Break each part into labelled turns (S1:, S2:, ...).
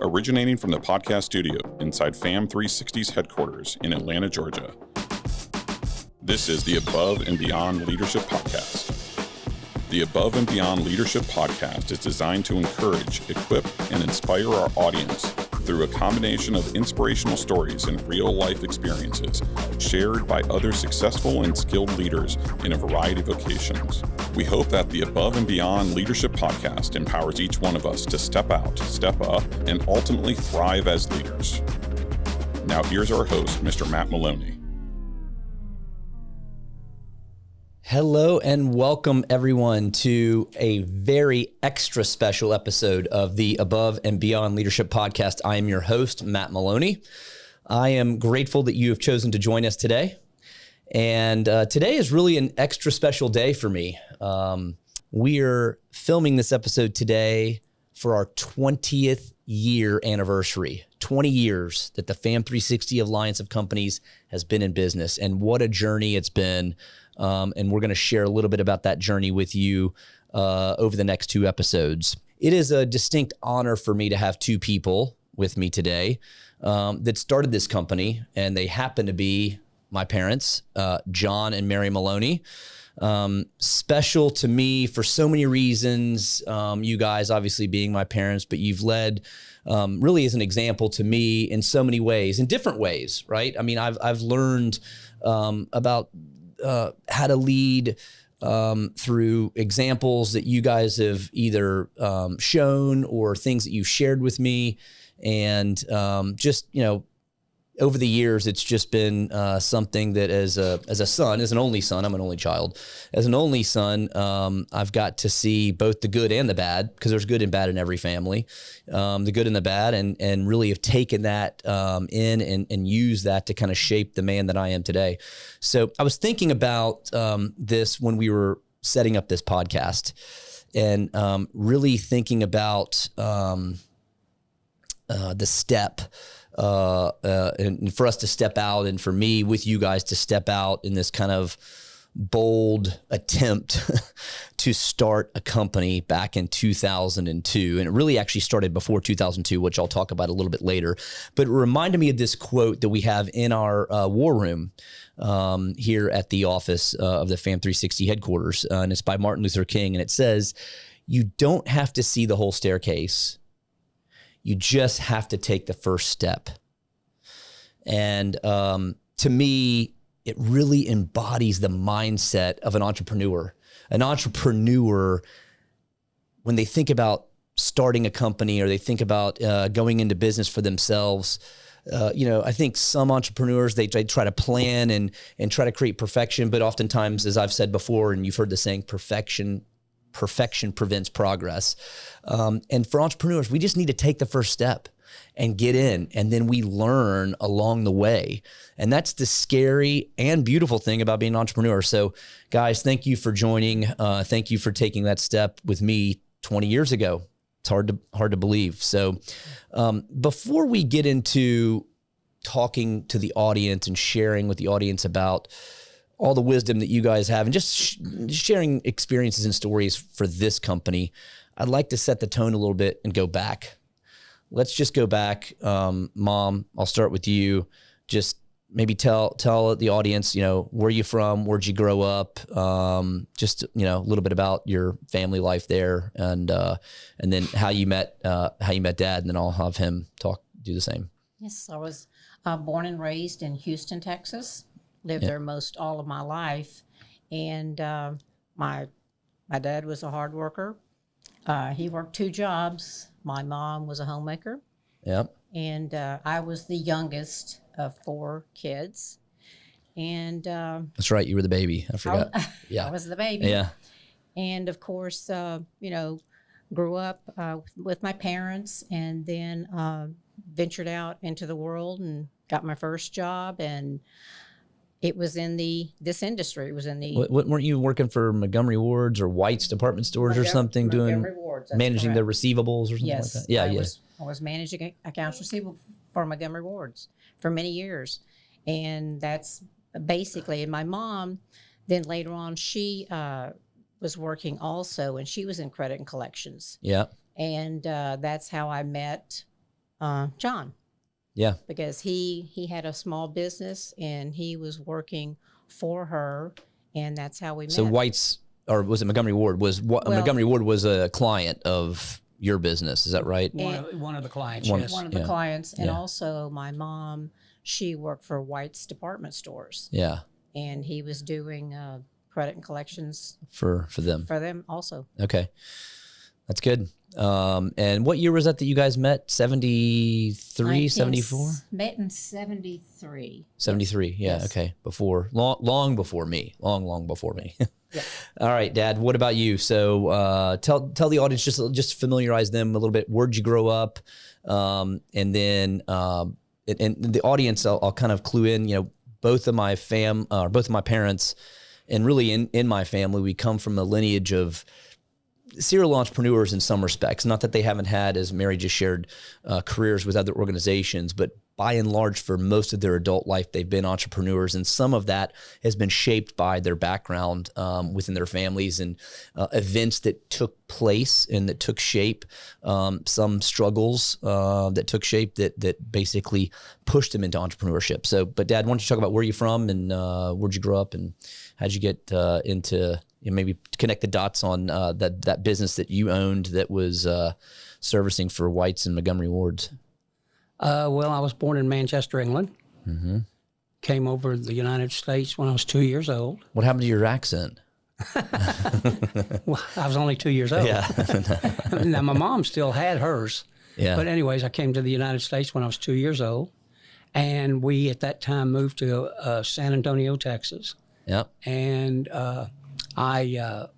S1: originating from the podcast studio inside FAM 360's headquarters in Atlanta, Georgia. This is the Above and Beyond Leadership Podcast. The Above and Beyond Leadership Podcast is designed to encourage, equip, and inspire our audience through a combination of inspirational stories and real-life experiences shared by other successful and skilled leaders in a variety of vocations. We hope that the Above and Beyond Leadership Podcast empowers each one of us to step out, step up, and ultimately thrive as leaders. Now here's our host, Mr. Matt Maloney.
S2: Hello and welcome everyone to a very extra special episode of the Above and Beyond Leadership Podcast. I am your host, Matt Maloney. I am grateful that you have chosen to join us today. And today is really an extra special day for me. We are filming this episode today for our 20th year anniversary. 20 years that the FAM 360 Alliance of Companies has been in business, and what a journey it's been. And we're going to share a little bit about that journey with you over the next two episodes. It is a distinct honor for me to have two people with me today that started this company, and they happen to be my parents, John and Mary Maloney. Special to me for so many reasons. You guys obviously being my parents, but you've led really as an example to me in so many ways, in different ways, right? I mean, I've learned about how to lead through examples that you guys have either shown or things that you've shared with me. And just, you know, over the years, it's just been something that as a son, as an only son, I'm an only child. As an only son, I've got to see both the good and the bad, because there's good and bad in every family, the good and the bad, and really have taken that in and used that to kind of shape the man that I am today. So I was thinking about this when we were setting up this podcast, and really thinking about the step and for us to step out, and for me with you guys to step out in this kind of bold attempt to start a company back in 2002. And it really actually started before 2002, which I'll talk about a little bit later. But it reminded me of this quote that we have in our war room here at the office of the FAM 360 headquarters. And it's by Martin Luther King. And it says, "You don't have to see the whole staircase. You just have to take the first step." And to me, it really embodies the mindset of an entrepreneur. An entrepreneur, when they think about starting a company or they think about going into business for themselves, I think some entrepreneurs, they try to plan and try to create perfection. But oftentimes, as I've said before, and you've heard the saying, perfection prevents progress. And for entrepreneurs, we just need to take the first step and get in, and then we learn along the way. And that's the scary and beautiful thing about being an entrepreneur. So guys, thank you for joining. Thank you for taking that step with me 20 years ago. It's hard to believe. So before we get into talking to the audience and sharing with the audience about all the wisdom that you guys have and just sharing experiences and stories for this company, I'd like to set the tone a little bit and go back. Let's just go back. Mom, I'll start with you. Just maybe tell the audience, where you from, where'd you grow up? Just, a little bit about your family life there, and then how you met Dad, and then I'll have him do the same.
S3: Yes, I was born and raised in Houston, Texas. Lived there most all of my life, and my dad was a hard worker. He worked two jobs. My mom was a homemaker.
S2: Yep.
S3: And I was the youngest of four kids. And
S2: that's right, you were the baby. I forgot.
S3: I was the baby.
S2: Yeah.
S3: And of course, grew up with my parents, and then ventured out into the world and got my first job, and it was in this industry. It was in the...
S2: Weren't you working for Montgomery Ward's or White's department stores or something,
S3: Montgomery Ward's,
S2: managing
S3: correct.
S2: the receivables or something like that? Yeah,
S3: I was managing accounts receivable for Montgomery Ward's for many years. And that's basically, and my mom, then later on, she was working also, and she was in credit and collections.
S2: Yeah.
S3: And that's how I met John.
S2: Yeah.
S3: Because he had a small business and he was working for her, and that's how we met.
S2: So White's, or was it Montgomery Ward? Montgomery Ward was a client of your business, is that right?
S4: One of the clients,
S3: One
S4: yes.
S3: of the clients, and also my mom, she worked for White's department stores.
S2: Yeah.
S3: And he was doing credit and collections
S2: for them.
S3: For them also.
S2: Okay. That's good. And what year was that you guys met? 73, 74?
S3: Met in 73.
S2: 73. Yeah.
S3: Yes.
S2: Okay. Long before me. Long before me.
S3: Yes.
S2: All right, Dad, what about you? So tell the audience, just familiarize them a little bit. Where'd you grow up? And then and the audience, I'll kind of clue in, both of my parents, and really in my family, we come from a lineage of serial entrepreneurs in some respects. Not that they haven't had, as Mary just shared, careers with other organizations, but by and large, for most of their adult life, they've been entrepreneurs. And some of that has been shaped by their background within their families and events that took place and that took shape, some struggles that took shape that basically pushed them into entrepreneurship. So, but Dad, why don't you talk about where you're from and where'd you grow up and how'd you get into, maybe connect the dots on that business that you owned that was servicing for White's and Montgomery Wards?
S4: Well, I was born in Manchester, England.
S2: Mm-hmm.
S4: Came over to the United States when I was 2 years old.
S2: What happened to your accent?
S4: Well, I was only 2 years old.
S2: Yeah.
S4: Now, my mom still had hers.
S2: Yeah.
S4: But anyways, I came to the United States when I was 2 years old. And we, at that time, moved to San Antonio, Texas.
S2: Yep.
S4: And my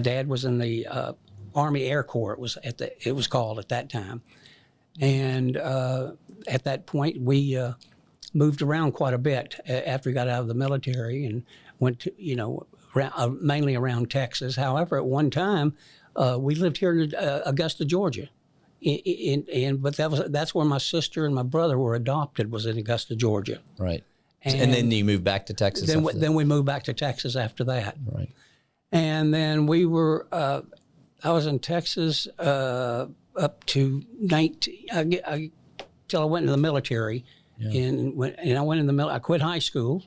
S4: dad was in the Army Air Corps. It was called at that time. And at that point, we moved around quite a bit after we got out of the military and went to, mainly around Texas. However, at one time, we lived here in Augusta, Georgia. But that's where my sister and my brother were adopted, was in Augusta, Georgia.
S2: Right. And then you moved back to Texas?
S4: Then we moved back to Texas after that.
S2: Right.
S4: And then we were, I was in Texas up to 19, till I went into the military. Yeah. And I went in the I quit high school.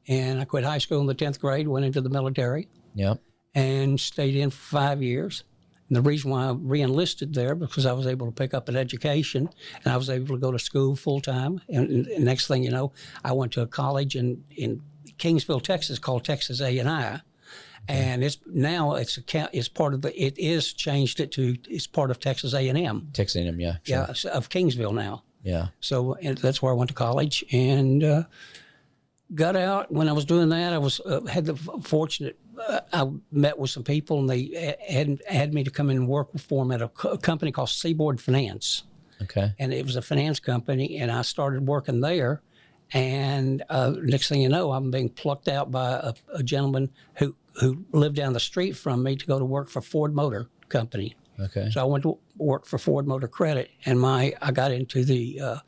S4: And I quit high school in the 10th grade, went into the military.
S2: Yep.
S4: And stayed in for 5 years. And the reason why I re-enlisted there, because I was able to pick up an education and I was able to go to school full time. And next thing you know, I went to a college in Kingsville, Texas, called Texas A&I. And it's part of it's part of Texas A&M.
S2: Texas A&M, yeah. Sure.
S4: Yeah, of Kingsville now.
S2: Yeah.
S4: So that's where I went to college and got out. When I was doing that, I was had the fortunate. I met with some people, and they had me to come in and work for them at a company called Seaboard Finance.
S2: Okay.
S4: And it was a finance company, and I started working there. And next thing you know, I'm being plucked out by a gentleman who lived down the street from me to go to work for Ford Motor Company.
S2: Okay.
S4: So I went to work for Ford Motor Credit, and I got into the.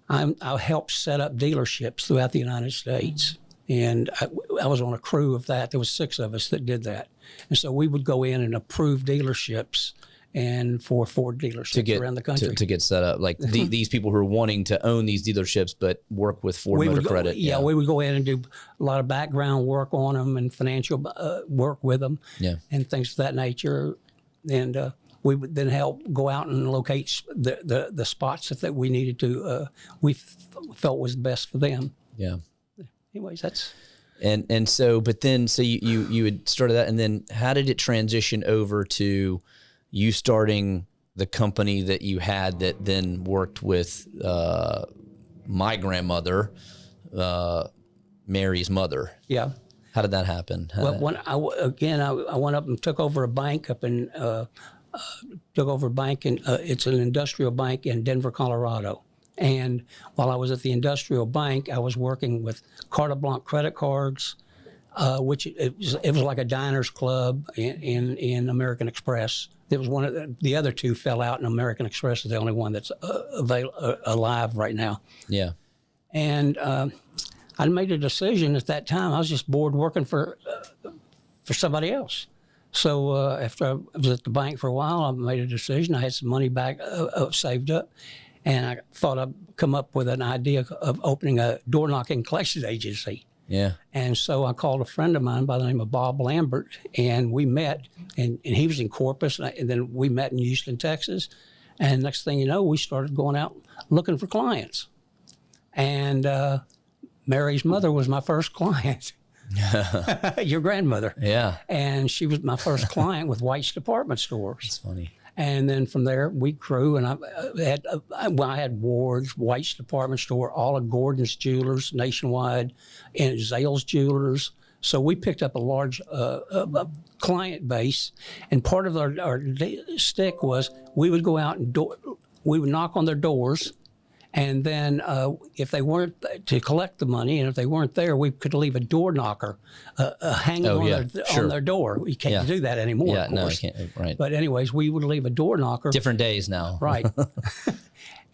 S4: I helped set up dealerships throughout the United States. And I was on a crew of that. There was 6 of us that did that. And so we would go in and approve dealerships and for Ford dealerships around the country.
S2: To get set up. Like these people who are wanting to own these dealerships but work with Ford Motor Credit.
S4: Yeah, we would go in and do a lot of background work on them and financial work with them and things of that nature. And we would then help go out and locate the spots that we needed to, we felt was best for them.
S2: Yeah.
S4: Anyways, that's
S2: and so, but then so you had started that, and then how did it transition over to you starting the company that you had that then worked with my grandmother, Mary's mother?
S4: Yeah.
S2: How did that happen?
S4: Well, when I went up and took over a bank up in it's an industrial bank in Denver, Colorado. And while I was at the industrial bank, I was working with Carte Blanche credit cards, which it was like a diners club in American Express. There was one of the other 2 fell out, and American Express is the only one that's alive right now.
S2: Yeah.
S4: And I made a decision at that time. I was just bored working for somebody else. So after I was at the bank for a while, I made a decision. I had some money back saved up, and I thought I'd come up with an idea of opening a door knocking collection agency.
S2: Yeah.
S4: And so I called a friend of mine by the name of Bob Lambert, and we met, and he was in Corpus, and then we met in Houston, Texas. And next thing you know, we started going out looking for clients. And Mary's mother was my first client. Your grandmother.
S2: Yeah.
S4: And she was my first client with White's Department Stores.
S2: It's funny.
S4: And then from there, we grew, and I had Ward's, White's Department Store, all of Gordon's Jewelers nationwide, and Zales Jewelers. So we picked up a large client base, and part of our stick was we would go out and we would knock on their doors, and then if they weren't to collect the money, and if they weren't there, we could leave a door knocker hanging on their door. We can't do that anymore, of course.
S2: No, you can't. Right.
S4: But anyways, we would leave a door knocker.
S2: Different days now.
S4: Right.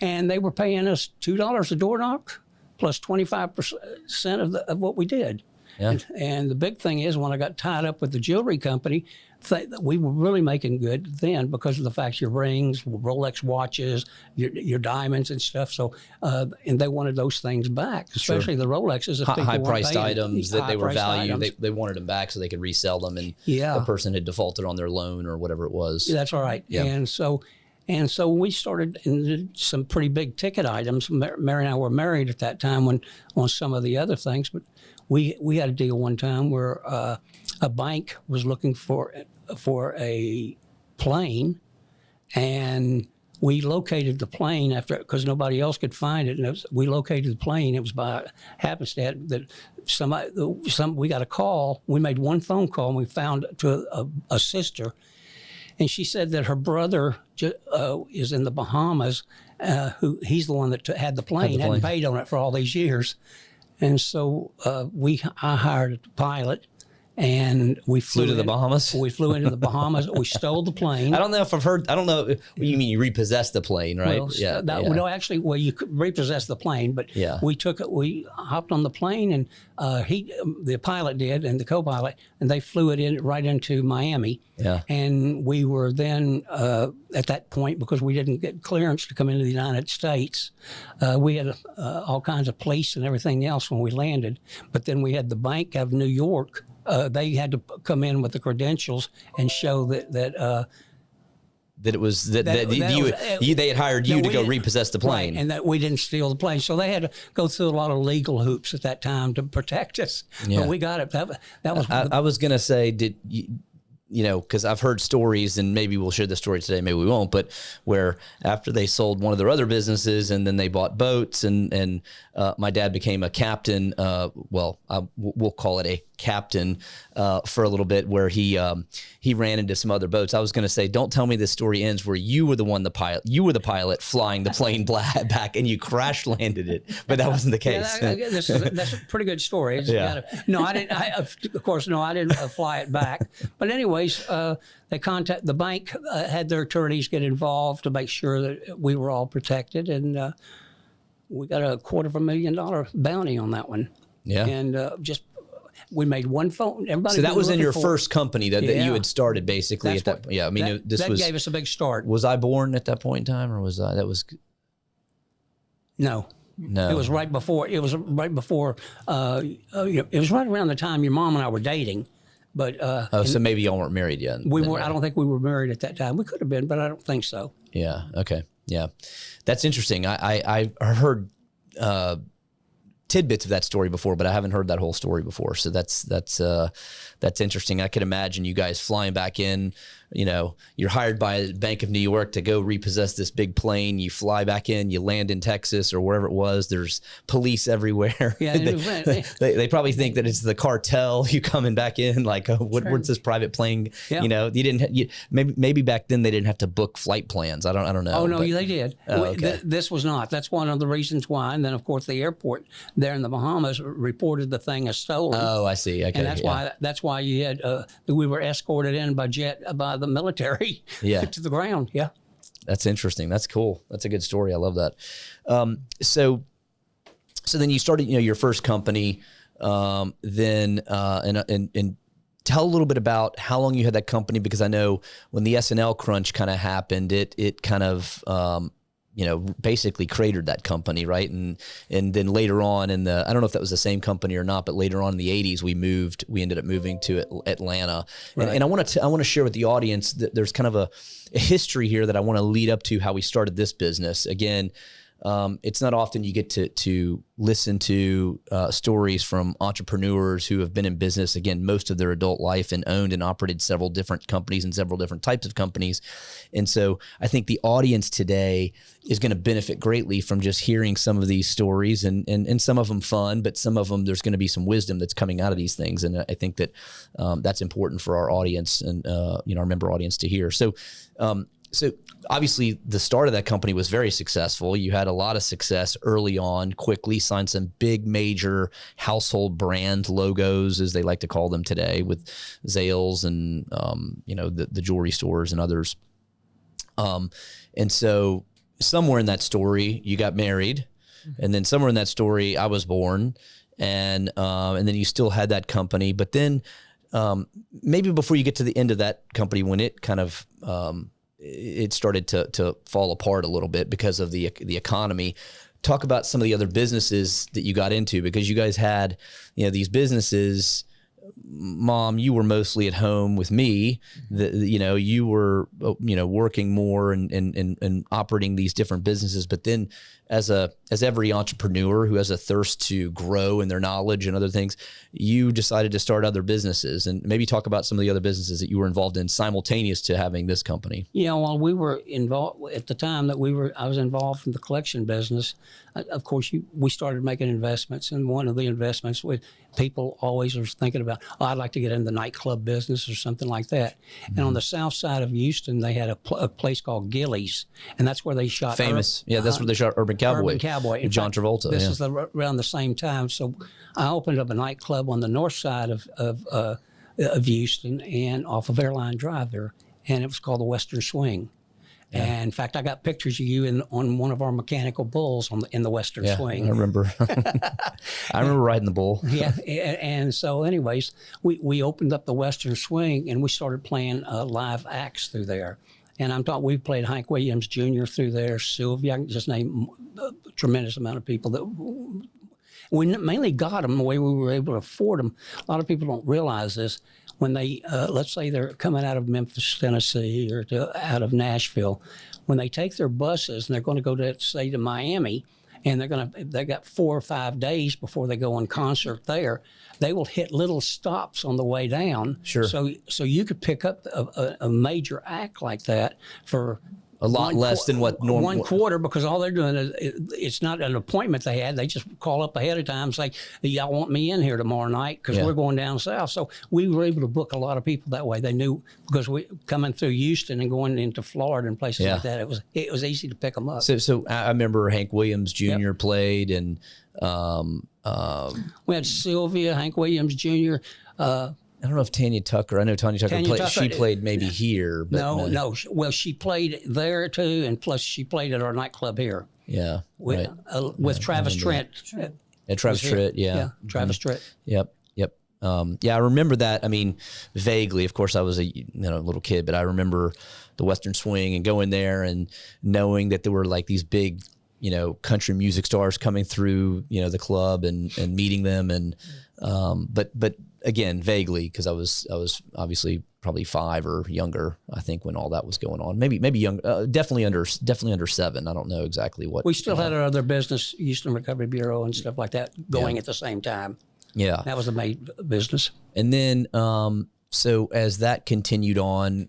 S4: And they were paying us $2 a door knock plus 25% of what we did.
S2: Yeah.
S4: And the big thing is, when I got tied up with the jewelry company, we were really making good then because of the fact your rings, Rolex watches, your diamonds and stuff. So, and they wanted those things back, especially the Rolexes.
S2: High-priced items that they were valued. They wanted them back so they could resell them, and the person had defaulted on their loan or whatever it was.
S4: That's all right. Yeah. And so we started in some pretty big ticket items. Mary and I were married at that time on some of the other things, but we had a deal one time where a bank was looking for a plane, and we located the plane because nobody else could find it. And we located the plane. It was by happenstance that we got a call. We made one phone call, and we found to a sister. And she said that her brother is in the Bahamas, he's the one that had the plane, hadn't paid on it for all these years. And so I hired a pilot, and we flew
S2: to the Bahamas?
S4: We flew into the Bahamas. We stole the plane.
S2: I don't know if I've heard, I don't know, you mean you repossessed the plane, right?
S4: Well, no, actually, you could repossess the plane, but we hopped on the plane, and the pilot did, and the co-pilot, and they flew it right into Miami.
S2: Yeah.
S4: And we were then, at that point, because we didn't get clearance to come into the United States, we had all kinds of police and everything else when we landed. But then we had the Bank of New York. They had to come in with the credentials and show that it was they had hired you to go repossess the plane, right, and that we didn't steal the plane. So they had to go through a lot of legal hoops at that time to protect us. Yeah. But we got it. That was.
S2: I was gonna say, did you know, because I've heard stories, and maybe we'll share the story today, maybe we won't, but where after they sold one of their other businesses and then they bought boats, and my dad became a captain, we'll call it a captain for a little bit, where he ran into some other boats. I was going to say, don't tell me this story ends where you were the pilot flying the plane back and you crash landed it, but that wasn't the case.
S4: That's a pretty good story. I didn't fly it back. But anyways, they the bank had their attorneys get involved to make sure that we were all protected, and we got a $250,000 bounty on that one.
S2: Yeah,
S4: and we made one phone. Everybody.
S2: So that was in your first company that you had started, basically. That
S4: gave us a big start.
S2: Was I born at that point in time, or was I? That was.
S4: No. It was right before. It was right before. It was right around the time your mom and I were dating. But
S2: so maybe y'all weren't married yet.
S4: We were. I don't think we were married at that time. We could have been, but I don't think so.
S2: Yeah. Okay. Yeah, that's interesting. I heard tidbits of that story before, but I haven't heard that whole story before. So that's interesting. I could imagine you guys flying back in. You know, you're hired by Bank of New York to go repossess this big plane. You fly back in, you land in Texas or wherever it was. There's police everywhere.
S4: Yeah,
S2: they probably think that it's the cartel. You coming back in like, what's this private plane? Yeah. You know, maybe back then they didn't have to book flight plans. I don't know.
S4: Oh no, they did. Okay. This was not. That's one of the reasons why. And then of course the airport there in the Bahamas reported the thing as stolen.
S2: Oh, I see. Okay,
S4: and that's why you had we were escorted in by the military to the ground. Yeah.
S2: That's interesting. That's cool. That's a good story. I love that. So then you started, your first company, then, and tell a little bit about how long you had that company, because I know when the SNL crunch kind of happened, it kind of, basically cratered that company, right? And then later on I don't know if that was the same company or not, but later on in the 80s, we ended up moving to Atlanta.
S4: Right.
S2: And I want to share with the audience that there's kind of a history here that I want to lead up to how we started this business. Again, it's not often you get to listen to stories from entrepreneurs who have been in business, again, most of their adult life, and owned and operated several different companies and several different types of companies. And so I think the audience today is going to benefit greatly from just hearing some of these stories, and some of them fun, but some of them there's going to be some wisdom that's coming out of these things. And I think that that's important for our audience and our member audience to hear. So obviously the start of that company was very successful. You had a lot of success early on, quickly signed some big major household brand logos, as they like to call them today, with Zales and, the jewelry stores and others. And so somewhere in that story, you got married, and then somewhere in that story, I was born, and then you still had that company. But then maybe before you get to the end of that company, when it kind of, it started to fall apart a little bit because of the economy. Talk about some of the other businesses that you got into, because you guys had, these businesses. Mom, you were mostly at home with me. You were, working more and operating these different businesses. But then, as every entrepreneur who has a thirst to grow in their knowledge and other things, you decided to start other businesses, and maybe talk about some of the other businesses that you were involved in simultaneous to having this company.
S4: While we were involved at the time that I was involved in the collection business. Of course, we started making investments, and one of the investments people always are thinking about, I'd like to get in the nightclub business or something like that. Mm-hmm. And on the south side of Houston, they had a place called Gillies, and that's where they shot.
S2: Famous. That's where they shot Urban Cowboy.
S4: Urban Cowboy.
S2: With John Travolta.
S4: This is around the same time. So I opened up a nightclub on the north side of Houston and off of Airline Drive there, and it was called the Western Swing. Yeah. And in fact, I got pictures of you on one of our mechanical bulls in the Western Swing.
S2: I remember. I remember riding the bull.
S4: Yeah, and so, anyways, we opened up the Western Swing, and we started playing live acts through there. And we played Hank Williams Jr. through there, Sylvia. I can just name a tremendous amount of people that we mainly got them the way we were able to afford them. A lot of people don't realize this. When they, let's say they're coming out of Memphis, Tennessee, or out of Nashville, when they take their buses and they're going to go to Miami, and they got 4 or 5 days before they go on concert there, they will hit little stops on the way down.
S2: Sure.
S4: So you could pick up a major act like that for
S2: a lot less than what normal.
S4: 1 quarter, because all they're doing is, it's not an appointment they had. They just call up ahead of time and say, y'all want me in here tomorrow night because we're going down south. So we were able to book a lot of people that way. They knew, because we coming through Houston and going into Florida and places like that, it was easy to pick them up.
S2: So I remember Hank Williams Jr. played, and
S4: we had Sylvia, Hank Williams Jr.,
S2: I don't know if Tanya Tucker. I know Tanya Tucker played. She played maybe here. But
S4: no. Well, she played there too, and plus she played at our nightclub here.
S2: Yeah,
S4: with Travis Trent.
S2: Travis Trent. Yeah,
S4: Travis Trent.
S2: Yep. I remember that. I mean, vaguely. Of course, I was a little kid, but I remember the Western Swing and going there and knowing that there were like these big, country music stars coming through, the club and meeting them, and but again, vaguely, because I was obviously probably 5 or younger, I think, when all that was going on. Maybe young, definitely under 7. I don't know exactly what.
S4: We still had our other business, Houston Recovery Bureau and stuff like that, going at the same time. Yeah, that was a main business.
S2: And then, so as that continued on,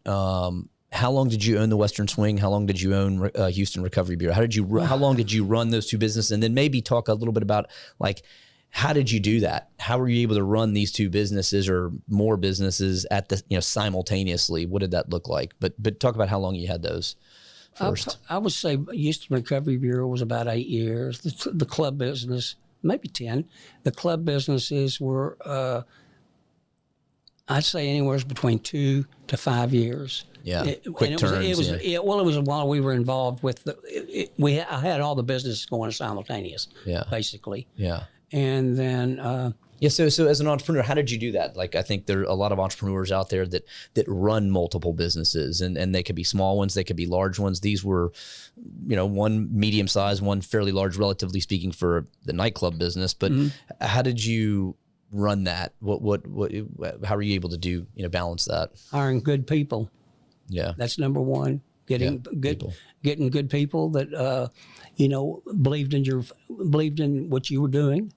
S2: how long did you own the Western Swing? How long did you own Houston Recovery Bureau? How long did you run those 2 businesses? And then maybe talk a little bit about, like, how did you do that? How were you able to run these 2 businesses or more businesses at the simultaneously? What did that look like? But talk about how long you had those first.
S4: I would say Houston Recovery Bureau was about 8 years. The club business, maybe 10. The club businesses were, I'd say, anywhere between 2 to 5 years.
S2: Yeah, quick turns.
S4: It was while we were involved with I had all the business going simultaneous. Yeah, basically.
S2: Yeah.
S4: And then
S2: Yeah. So as an entrepreneur, how did you do that? Like, I think there are a lot of entrepreneurs out there that run multiple businesses, and they could be small ones, they could be large ones. These were, one medium sized, one fairly large, relatively speaking, for the nightclub business. But how did you run that? How were you able to do, balance that?
S4: Hiring good people.
S2: Yeah.
S4: That's number one. Getting good people that believed in what you were doing,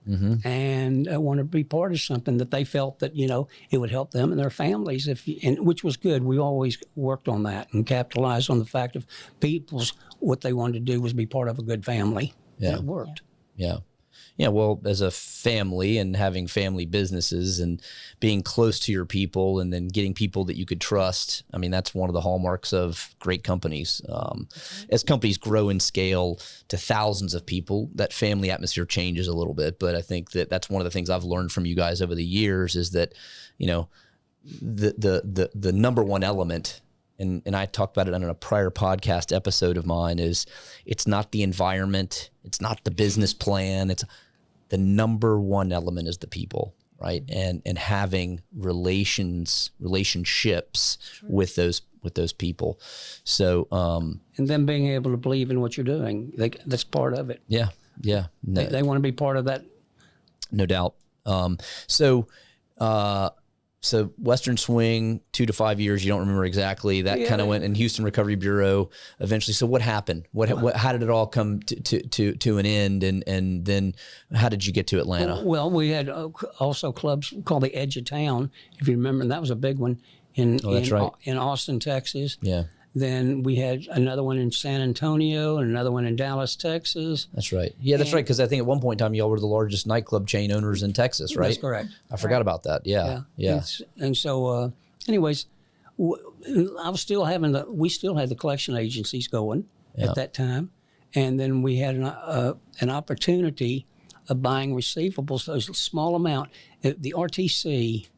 S4: and wanted to be part of something that they felt that it would help them and their families. Which was good. We always worked on that and capitalized on the fact of what they wanted to do was be part of a good family.
S2: Yeah.
S4: And it worked.
S2: Yeah. Yeah, well, as a family and having family businesses and being close to your people and then getting people that you could trust, I mean, that's one of the hallmarks of great companies. As companies grow in scale to thousands of people, that family atmosphere changes a little bit. But I think that's one of the things I've learned from you guys over the years is that, the number one element, and I talked about it on a prior podcast episode of mine, is it's not the environment, it's not the business plan, it's the number one element is the people, right? And having relationships with those people. So
S4: and then being able to believe in what you're doing, that's part of it.
S2: Yeah.
S4: They want to be part of that.
S2: No doubt. So Western Swing, 2 to 5 years, you don't remember exactly. That kind of went in Houston Recovery Bureau eventually. So what happened? How did it all come to an end? And then how did you get to Atlanta?
S4: Well, we had also clubs called the Edge of Town, if you remember. And that was a big one in Austin, Texas.
S2: Yeah.
S4: Then we had another one in San Antonio and another one in Dallas, Texas.
S2: That's right. Yeah, that's right. Because I think at one point in time, y'all were the largest nightclub chain owners in Texas, right?
S4: That's correct.
S2: I forgot about that. Yeah.
S4: And so, anyways, we still had the collection agencies going at that time. And then we had an opportunity of buying receivables, those small amount. The RTC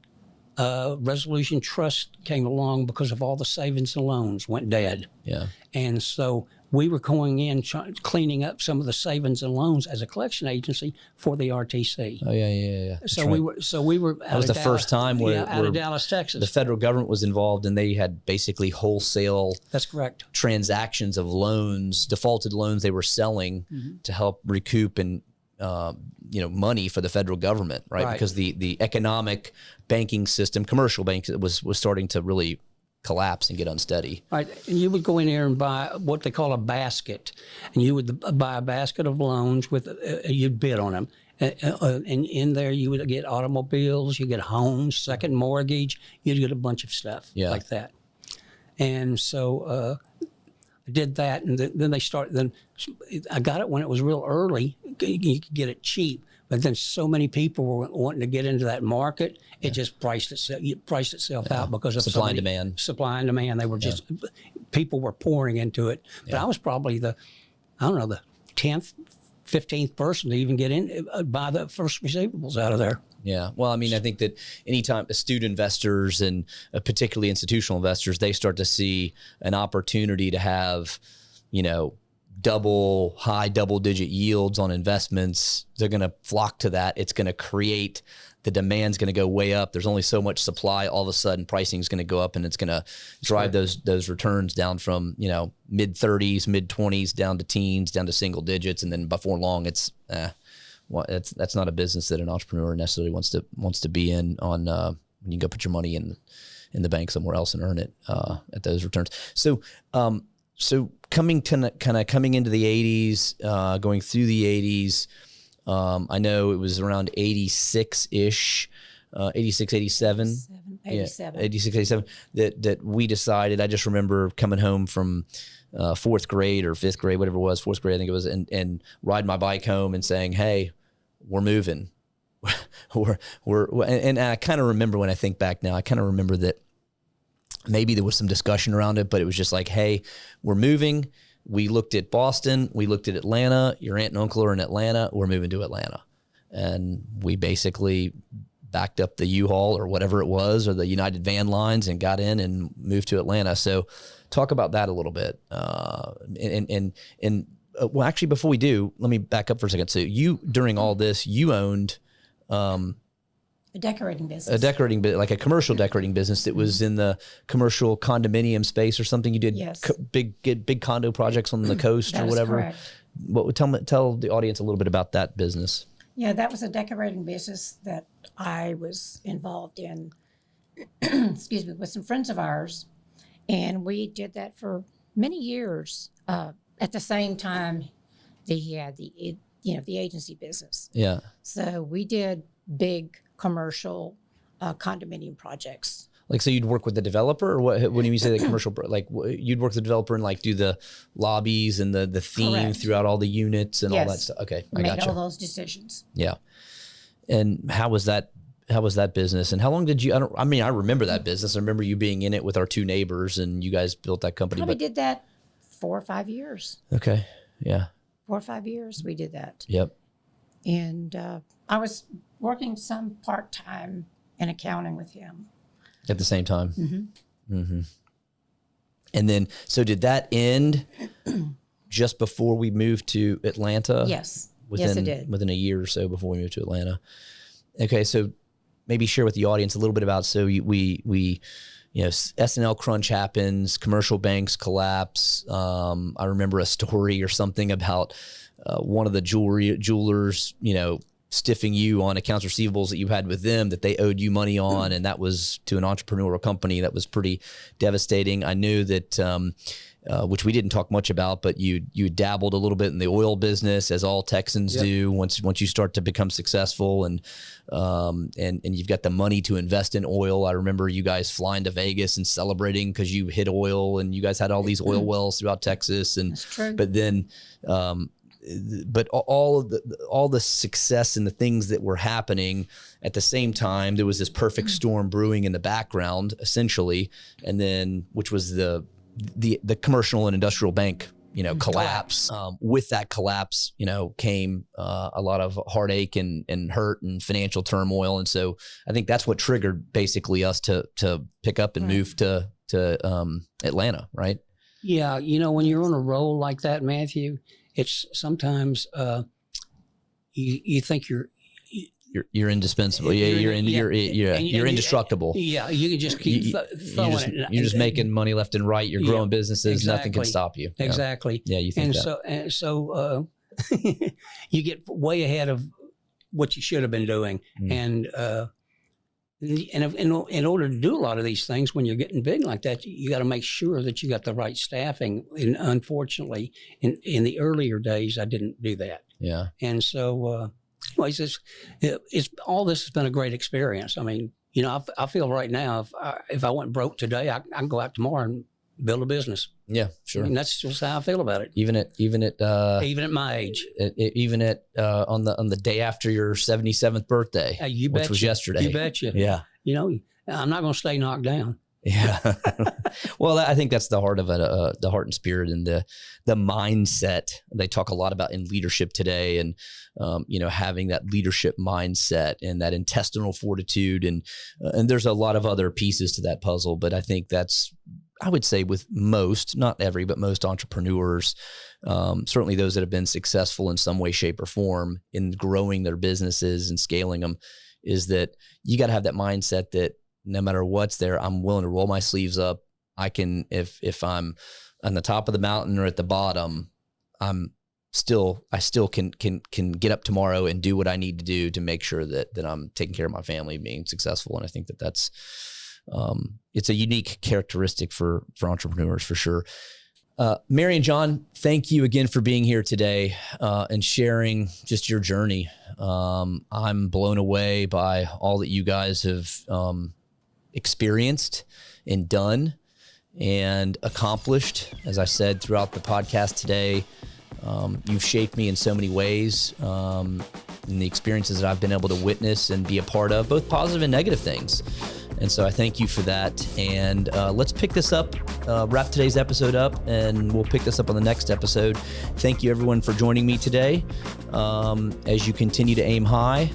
S4: Resolution Trust came along because of all the savings and loans went dead.
S2: Yeah.
S4: And so we were going in cleaning up some of the savings and loans as a collection agency for the RTC.
S2: Oh yeah.
S4: So we were.
S2: That was the first time where
S4: out of Dallas, Texas.
S2: The federal government was involved, and they had basically wholesale.
S4: That's correct.
S2: Transactions of loans, defaulted loans they were selling to help recoup and money for the federal government, right? Because the economic banking system, commercial banks, was starting to really collapse and get unsteady.
S4: Right. And you would go in there and buy what they call a basket. And you would buy a basket of loans with, you'd bid on them. And in there you would get automobiles, you get homes, second mortgage, you'd get a bunch of stuff like that. And so I did that, and then I got it when it was real early. You could get it cheap. But then so many people were wanting to get into that market, it just priced itself out because of
S2: supply and demand.
S4: Supply and demand. They were just, people were pouring into it. But I was probably the 10th, 15th person to even get in, buy the first receivables out of there.
S2: Yeah. Well, I mean, I think that anytime astute investors and particularly institutional investors, they start to see an opportunity to have, high double-digit yields on investments, they're going to flock to that. It's going to create, the demand's going to go way up. There's only so much supply. All of a sudden, pricing is going to go up, and it's going to drive those returns down from mid-30s, mid-20s down to teens, down to single digits, and then before long, it's that's not a business that an entrepreneur necessarily wants to be in. On when you go put your money in the bank somewhere else and earn it at those returns. So coming into the 80s, going through the 80s, I know it was around 86-ish, 86, 87.
S3: 87.
S2: 86, 87, that we decided. I just remember coming home from fourth grade or fifth grade, whatever it was, fourth grade, I think it was, and riding my bike home and saying, hey, we're moving. And I kind of remember, when I think back now, I kind of remember that maybe there was some discussion around it, but it was just like, hey, we're moving. We looked at Boston. We looked at Atlanta. Your aunt and uncle are in Atlanta. We're moving to Atlanta. And we basically backed up the U-Haul or whatever it was, or the United Van Lines, and got in and moved to Atlanta. So talk about that a little bit. Well, actually, before we do, let me back up for a second. So you, during all this, you owned
S3: A decorating business.
S2: A decorating bit, like a commercial decorating business that was in the commercial condominium space or something. You did
S3: Yes.
S2: big condo projects on the coast
S3: That
S2: or
S3: is
S2: whatever.
S3: correct.
S2: What tell the audience a little bit about that business.
S3: Yeah, that was a decorating business that I was involved in, excuse me, with some friends of ours. And we did that for many years. At the same time, he had the agency business.
S2: Yeah.
S3: So we did big commercial condominium projects.
S2: Like, so you'd work with the developer, or what? When you say the commercial, like you'd work with the developer and like do the lobbies and the theme
S3: Correct.
S2: throughout all the units and all that
S3: Yes.
S2: stuff. Okay, I
S3: Make
S2: got
S3: all
S2: you.
S3: those decisions.
S2: Yeah. And how was that business? And how long did you? I remember that business. I remember you being in it with our two neighbors, and you guys built that company.
S3: Probably did that 4 or 5 years.
S2: Okay. Yeah.
S3: 4 or 5 years we did that.
S2: Yep.
S3: And I was working some part-time in accounting with him.
S2: At the same time.
S3: Mm-hmm.
S2: Mm-hmm. And then, so did that end just before we moved to Atlanta?
S3: Yes.
S2: Within,
S3: yes, it did.
S2: Within a year or so before we moved to Atlanta. Okay, so maybe share with the audience a little bit about, so we S&L crunch happens, commercial banks collapse. I remember a story or something about one of the jewelers, stiffing you on accounts receivables that you had with them that they owed you money on, and that was to an entrepreneurial company. That was pretty devastating. I knew that, which we didn't talk much about, but you dabbled a little bit in the oil business, as all Texans do once you start to become successful, and you've got the money to invest in oil. I remember you guys flying to Vegas and celebrating because you hit oil, and you guys had all these oil wells throughout Texas. And
S3: That's true.
S2: but then, but all the success and the things that were happening at the same time, there was this perfect storm brewing in the background, essentially, and then which was the commercial and industrial bank, collapse. With that collapse, came a lot of heartache and hurt and financial turmoil, and so I think that's what triggered basically us to pick up and move to Atlanta, right?
S4: Yeah, when you're on a roll like that, Matthew, it's sometimes you think
S2: you're indispensable. Yeah, you're indestructible.
S4: Yeah, you can just keep throwing it.
S2: You're just making money left and right. You're growing businesses.
S4: Exactly.
S2: Nothing can stop you.
S4: Exactly.
S2: Yeah, you think that.
S4: And so you get way ahead of what you should have been doing, and in order to do a lot of these things, when you're getting big like that, you got to make sure that you got the right staffing. And unfortunately, in the earlier days, I didn't do that.
S2: Yeah.
S4: And so, anyways, it's all this has been a great experience. I mean, I feel right now, if I went broke today, I can go out tomorrow and build a business.
S2: Yeah, sure.
S4: I mean, that's just how I feel about it.
S2: Even at
S4: My age,
S2: on the day after your 77th birthday, which was yesterday.
S4: You betcha.
S2: Yeah.
S4: I'm not going to stay knocked down.
S2: Yeah. Well, I think that's the heart of it, the heart and spirit and the mindset they talk a lot about in leadership today, and having that leadership mindset and that intestinal fortitude, and there's a lot of other pieces to that puzzle, but I think that's, I would say, with most, not every, but most entrepreneurs, certainly those that have been successful in some way, shape, or form in growing their businesses and scaling them, is that you got to have that mindset that no matter what's there, I'm willing to roll my sleeves up. I can, if I'm on the top of the mountain or at the bottom, I still can get up tomorrow and do what I need to do to make sure that I'm taking care of my family, being successful. And I think that's it's a unique characteristic for entrepreneurs, for sure. Mary and John, thank you again for being here today and sharing just your journey. I'm blown away by all that you guys have experienced and done and accomplished. As I said throughout the podcast today, you've shaped me in so many ways, in the experiences that I've been able to witness and be a part of, both positive and negative things. And so I thank you for that. And let's pick this up, wrap today's episode up, and we'll pick this up on the next episode. Thank you, everyone, for joining me today. As you continue to aim high,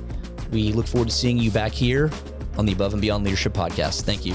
S2: we look forward to seeing you back here on the Above and Beyond Leadership Podcast. Thank you.